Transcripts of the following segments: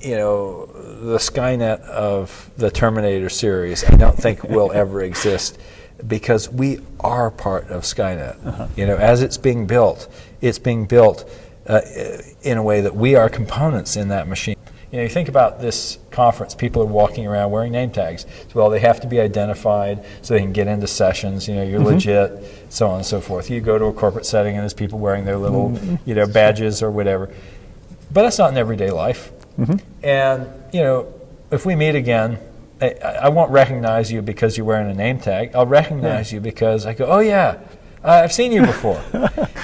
you know, the Skynet of the Terminator series, I don't think will ever exist, because we are part of Skynet. You know, as it's being built in a way that we are components in that machine. You know, you think about this conference, people are walking around wearing name tags. Well, they have to be identified so they can get into sessions, you know, you're legit, so on and so forth. You go to a corporate setting and there's people wearing their little, you know, badges or whatever. But that's not in everyday life. And, you know, if we meet again, I won't recognize you because you're wearing a name tag. I'll recognize you because I go, oh yeah, I've seen you before.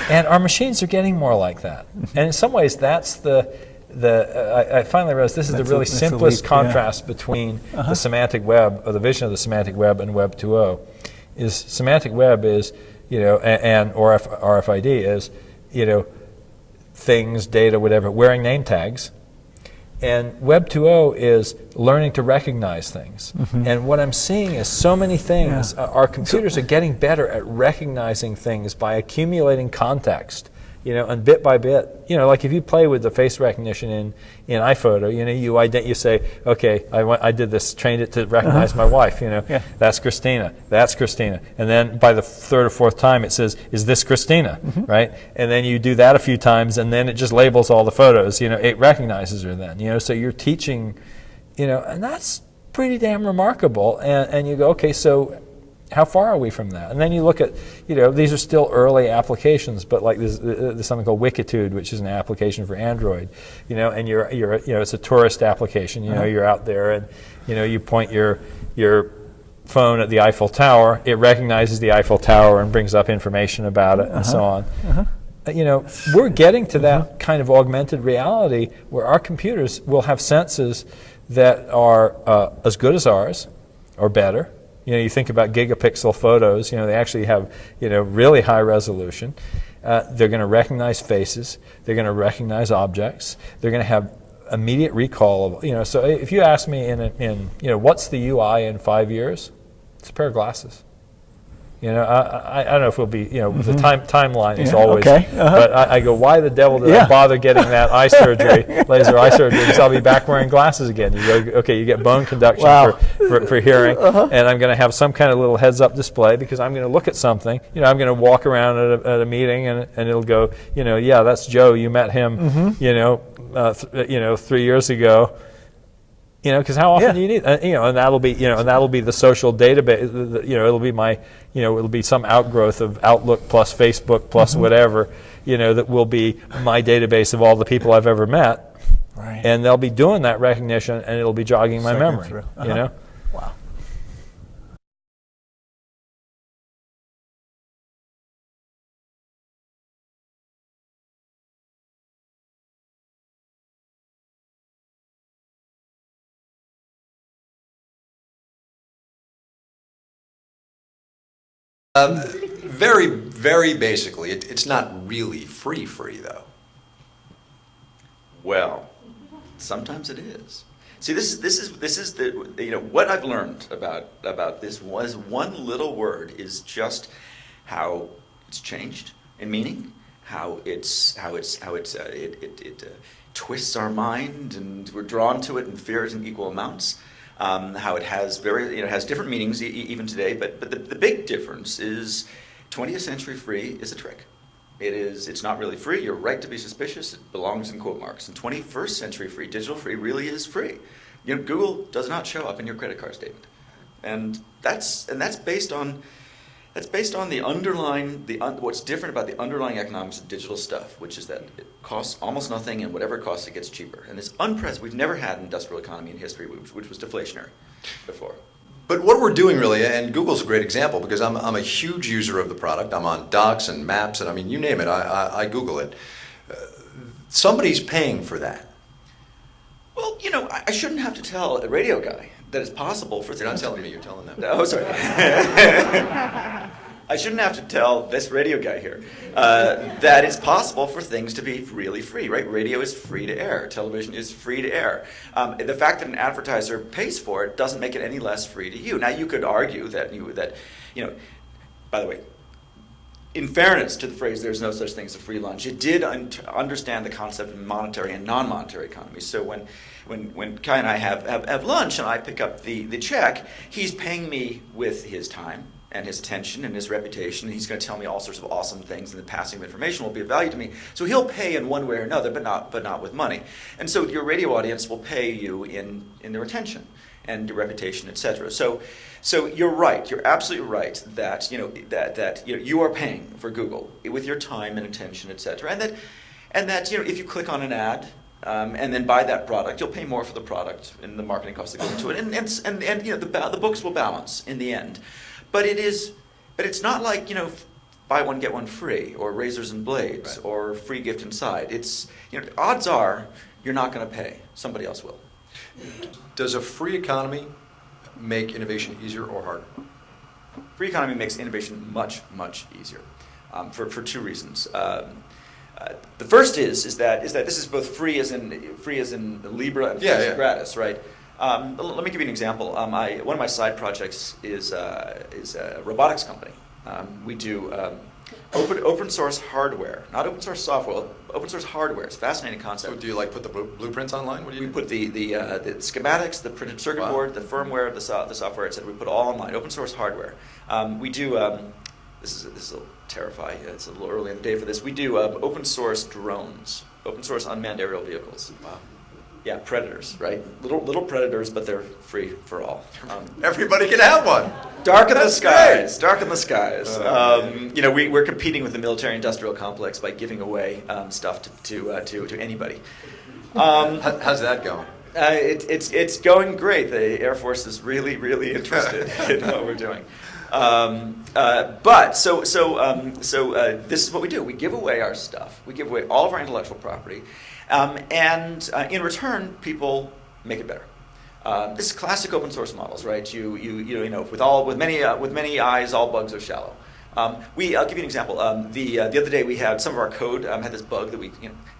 And our machines are getting more like that. And in some ways, that's I finally realized this is the really simplest contrast between the semantic web, or the vision of the semantic web, and Web 2.0. Is semantic web is, you know, or RFID is, you know, things, data, whatever, wearing name tags. And Web 2.0 is learning to recognize things. And what I'm seeing is so many things. Our computers are getting better at recognizing things by accumulating context, you know, and bit by bit. You know, like if you play with the face recognition in iPhoto, you know, you say, okay, I did this, trained it to recognize my wife, you know, that's Christina, and then by the third or fourth time it says, is this Christina, right? And then you do that a few times, and then it just labels all the photos, you know, it recognizes her then, you know, so you're teaching, you know, and that's pretty damn remarkable, and you go, okay, so how far are we from that? And then you look at, you know, these are still early applications, but like there's something called Wikitude, which is an application for Android, you know, and you're you know, it's a tourist application. You know, you're out there and, you know, you point your phone at the Eiffel Tower, it recognizes the Eiffel Tower and brings up information about it and so on. You know, we're getting to that kind of augmented reality where our computers will have senses that are as good as ours or better. You know, you think about gigapixel photos, you know, they actually have, you know, really high resolution. They're going to recognize faces. They're going to recognize objects. They're going to have immediate recall of, you know, so if you ask me you know, what's the UI in 5 years? It's a pair of glasses. You know, I don't know if we'll be, you know, the timeline is always, but I go, why the devil did I bother getting that eye surgery, laser eye surgery, because I'll be back wearing glasses again. You go, okay, you get bone conduction for hearing, and I'm going to have some kind of little heads-up display because I'm going to look at something. You know, I'm going to walk around at a meeting, and it'll go, you know, yeah, that's Joe. You met him, you know, 3 years ago. You know, because how often do you need, you know, and that'll be, you know, and that'll be the social database. You know, it'll be my, you know, it'll be some outgrowth of Outlook plus Facebook plus whatever, you know, that will be my database of all the people I've ever met. Right. And they'll be doing that recognition, and it'll be jogging my memory. You know. Wow. Very, very basically, it's not really free though. Well, sometimes it is. See, this is the, you know, what I've learned about this was one little word is just how it's changed in meaning, how it twists our mind and we're drawn to it in fears in equal amounts. How it has has different meanings even today, but the big difference is 20th century free is a trick. It's not really free. You're right to be suspicious. It belongs in quote marks. And 21st century free, digital free, really is free. You know, Google does not show up in your credit card statement, and that's based on the underlying what's different about the underlying economics of digital stuff, which is that it costs almost nothing, and whatever it costs, it gets cheaper. And it's unprecedented. We've never had an industrial economy in history which was deflationary before. But what we're doing really, and Google's a great example because I'm a huge user of the product. I'm on Docs and Maps, and I mean, you name it, I Google it. Somebody's paying for that. Well, you know, I shouldn't have to tell a radio guy that it's possible for... You're not telling me, you're telling them. Oh, sorry. I shouldn't have to tell this radio guy here that it's possible for things to be really free, right? Radio is free to air. Television is free to air. The fact that an advertiser pays for it doesn't make it any less free to you. Now, you could argue that, you know, by the way, in fairness to the phrase, there's no such thing as a free lunch, it did understand the concept of monetary and non-monetary economies. So when Kai and I have lunch and I pick up the check, he's paying me with his time and his attention and his reputation. He's going to tell me all sorts of awesome things, and the passing of information will be of value to me. So he'll pay in one way or another, but not with money. And so your radio audience will pay you in their attention and your reputation, etc. So you're right. You're absolutely right that you are paying for Google with your time and attention, etc. And that if you click on an ad and then buy that product, you'll pay more for the product and the marketing costs that go into it. And the books will balance in the end. But it's not like buy one get one free or razors and blades Right. or free gift inside. It's odds are you're not going to pay. Somebody else will. Does a free economy make innovation easier or harder? Free economy makes innovation much, much easier for two reasons. The first is that this is both free as in Libra and free as in gratis, right? Let me give you an example. One of my side projects is a robotics company. We do open source hardware, not open source software. Open source hardware. It's a fascinating concept. So do you put the blueprints online? What do you do? We put the schematics, the printed circuit board, the firmware, the software, etc. We put it all online. Open source hardware. We do. This will terrify. It's a little early in the day for this. We do open source drones, open source unmanned aerial vehicles. Wow. Yeah, predators, right? Little predators, but they're free for all. Everybody can have one. Darken the That's skies. great. Darken the skies. We're competing with the military-industrial complex by giving away stuff to anybody. How's that going? It's going great. The Air Force is really, really interested in what we're doing. But this is what we do. We give away our stuff. We give away all of our intellectual property, and in return, people make it better. This is classic open source models, right? With many eyes, all bugs are shallow. I'll give you an example. The other day we had some of our code had this bug that we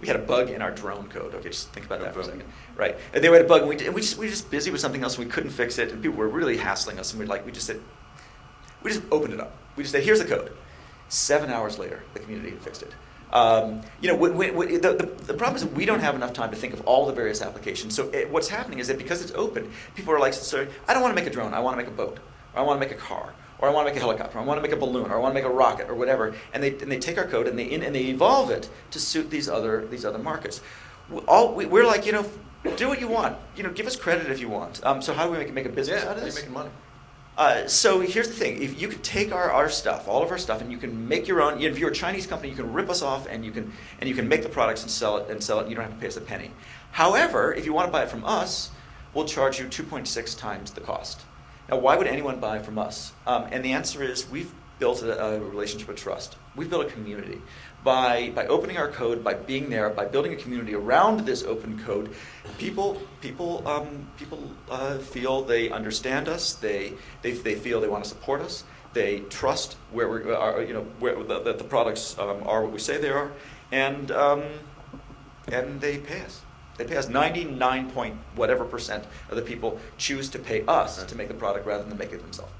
had a bug in our drone code. Okay, just think about that for a second. Right, and they had a bug, and we were just busy with something else, and we couldn't fix it, and people were really hassling us, and we just opened it up. We just said, here's the code. 7 hours later, the community had fixed it. The problem is that we don't have enough time to think of all the various applications. So what's happening is that because it's open, people are like, I don't want to make a drone. I want to make a boat, or I want to make a car, or I want to make a helicopter, or I want to make a balloon, or I want to make a rocket, or whatever. And they take our code and they evolve it to suit these other markets. We're like, do what you want. Give us credit if you want. So how do we make a business out of this? How are you making money? So here's the thing: if you could take our stuff, all of our stuff, and you can make your own. If you're a Chinese company, you can rip us off, and you can make the products and sell it. You don't have to pay us a penny. However, if you want to buy it from us, we'll charge you 2.6 times the cost. Now, why would anyone buy from us? And the answer is we've built a relationship of trust. We've built a community. By opening our code, by being there, by building a community around this open code, people feel they understand us. They feel they want to support us. They trust where we are. That the products are what we say they are, and they pay us. They pay us 99 point whatever % of the people choose to pay us to make the product rather than make it themselves.